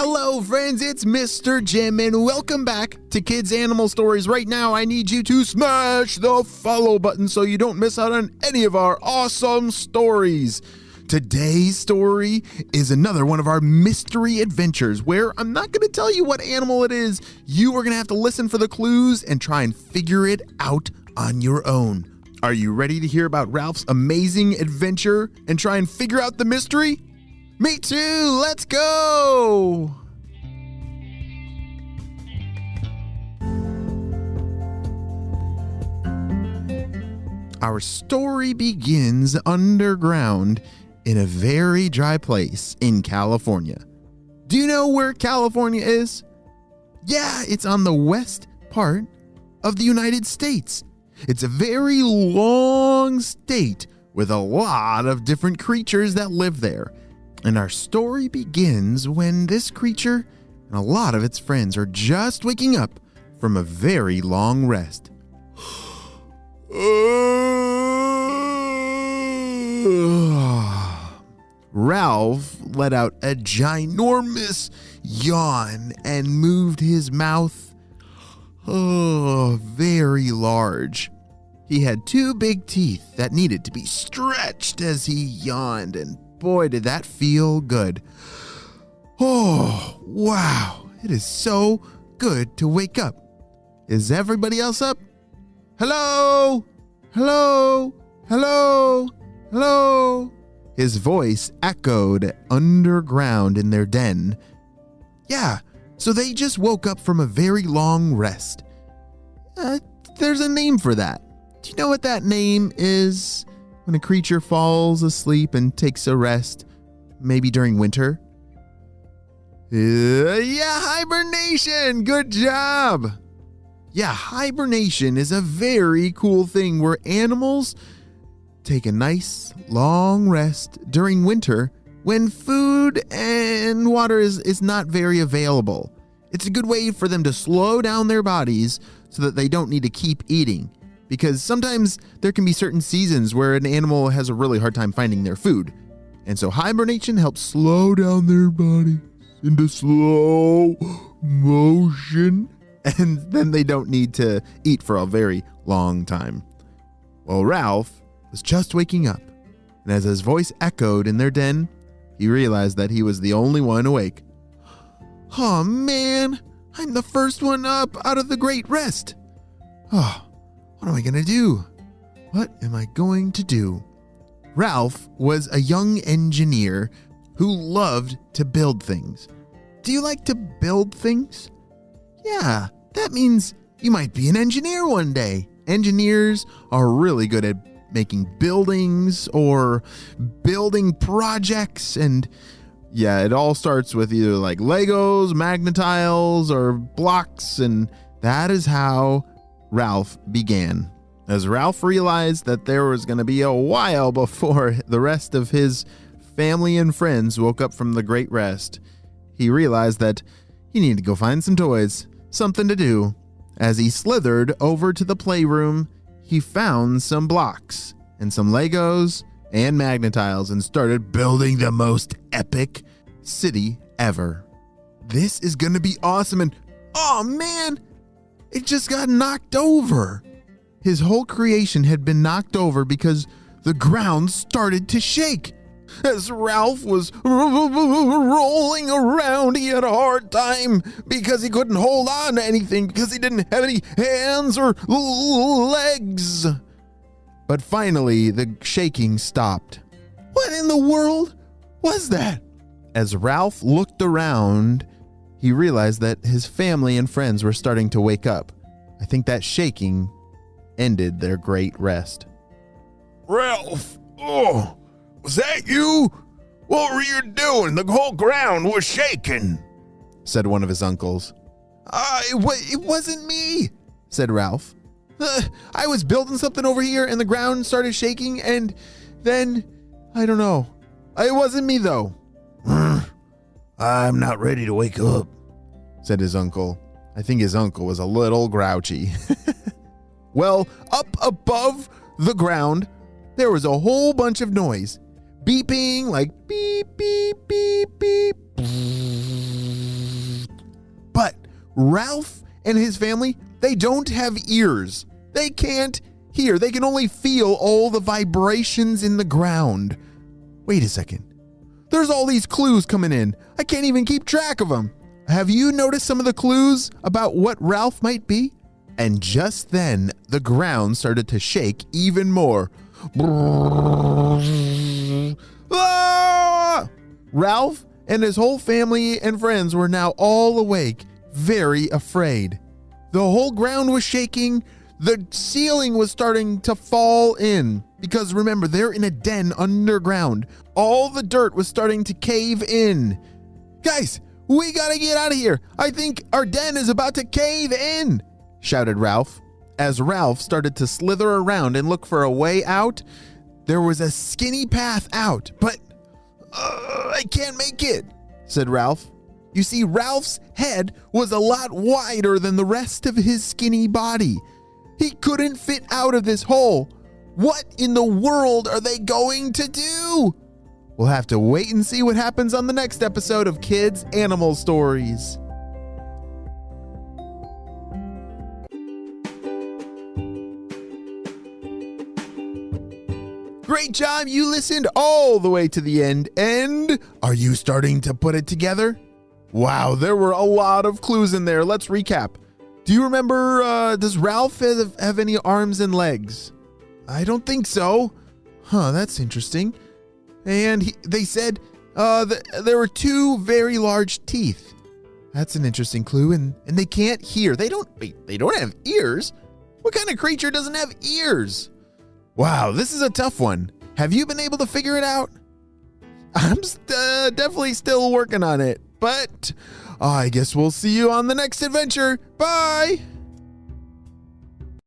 Hello friends, it's Mr. Jim and welcome back to Kids Animal Stories. Right now I need you to smash the follow button so you don't miss out on any of our awesome stories. Today's story is another one of our mystery adventures where I'm not going to tell you what animal it is. You are going to have to listen for the clues and try and figure it out on your own. Are you ready to hear about Ralph's amazing adventure and try and figure out the mystery? Me too, let's go! Our story begins underground in a very dry place in California. Do you know where California is? Yeah, it's on the west part of the United States. It's a very long state with a lot of different creatures that live there. And our story begins when this creature and a lot of its friends are just waking up from a very long rest. Ralph let out a ginormous yawn and moved his mouth very large. He had two big teeth that needed to be stretched as he yawned, and boy, did that feel good. Oh, wow. It is so good to wake up. Is everybody else up? Hello? Hello? Hello? Hello? His voice echoed underground in their den. Yeah, so they just woke up from a very long rest. There's a name for that. Do you know what that name is? When a creature falls asleep and takes a rest, maybe during winter? Hibernation! Good job! Yeah, hibernation is a very cool thing where animals take a nice long rest during winter when food and water is not very available. It's a good way for them to slow down their bodies so that they don't need to keep eating. Because sometimes there can be certain seasons where an animal has a really hard time finding their food. And so hibernation helps slow down their body into slow motion. And then they don't need to eat for a very long time. Well, Ralph was just waking up. And as his voice echoed in their den, he realized that he was the only one awake. Oh man, I'm the first one up out of the great rest. Oh. What am I going to do? What am I going to do? Ralph was a young engineer who loved to build things. Do you like to build things? Yeah, that means you might be an engineer one day. Engineers are really good at making buildings or building projects. And yeah, it all starts with either like Legos, magnetiles, or blocks. And that is how Ralph began. As Ralph realized that there was going to be a while before the rest of his family and friends woke up from the great rest, he realized that he needed to go find some toys, something to do. As he slithered over to the playroom, he found some blocks and some Legos and magnetiles and started building the most epic city ever. This is going to be awesome, and oh man, it just got knocked over. His whole creation had been knocked over because the ground started to shake. As Ralph was rolling around, he had a hard time because he couldn't hold on to anything because he didn't have any hands or legs. But finally, the shaking stopped. What in the world was that? As Ralph looked around, he realized that his family and friends were starting to wake up. I think that shaking ended their great rest. Ralph, was that you? What were you doing? The whole ground was shaking, said one of his uncles. It wasn't me, said Ralph. I was building something over here and the ground started shaking and then, I don't know. It wasn't me though. I'm not ready to wake up, said his uncle. I think his uncle was a little grouchy. Well, up above the ground, there was a whole bunch of noise. Beeping like beep, beep, beep, beep. Ralph and his family, they don't have ears. They can't hear. They can only feel all the vibrations in the ground. Wait a second. There's all these clues coming in. I can't even keep track of them. Have you noticed some of the clues about what Ralph might be? And just then, the ground started to shake even more. Ah! Ralph and his whole family and friends were now all awake, very afraid. The whole ground was shaking. The ceiling was starting to fall in because remember, they're in a den underground. All the dirt was starting to cave in. Guys, we gotta get out of here. I think our den is about to cave in, shouted Ralph. As Ralph started to slither around and look for a way out, there was a skinny path out, but I can't make it, said Ralph. You see, Ralph's head was a lot wider than the rest of his skinny body. He couldn't fit out of this hole. What in the world are they going to do? We'll have to wait and see what happens on the next episode of Kids Animal Stories. Great job, you listened all the way to the end. And are you starting to put it together? Wow, there were a lot of clues in there. Let's recap. Do you remember, does Ralph have any arms and legs? I don't think so. Huh, that's interesting. And they said there were two very large teeth. That's an interesting clue. And they can't hear. They don't have ears. What kind of creature doesn't have ears? Wow, this is a tough one. Have you been able to figure it out? I'm definitely still working on it, but I guess we'll see you on the next adventure. Bye!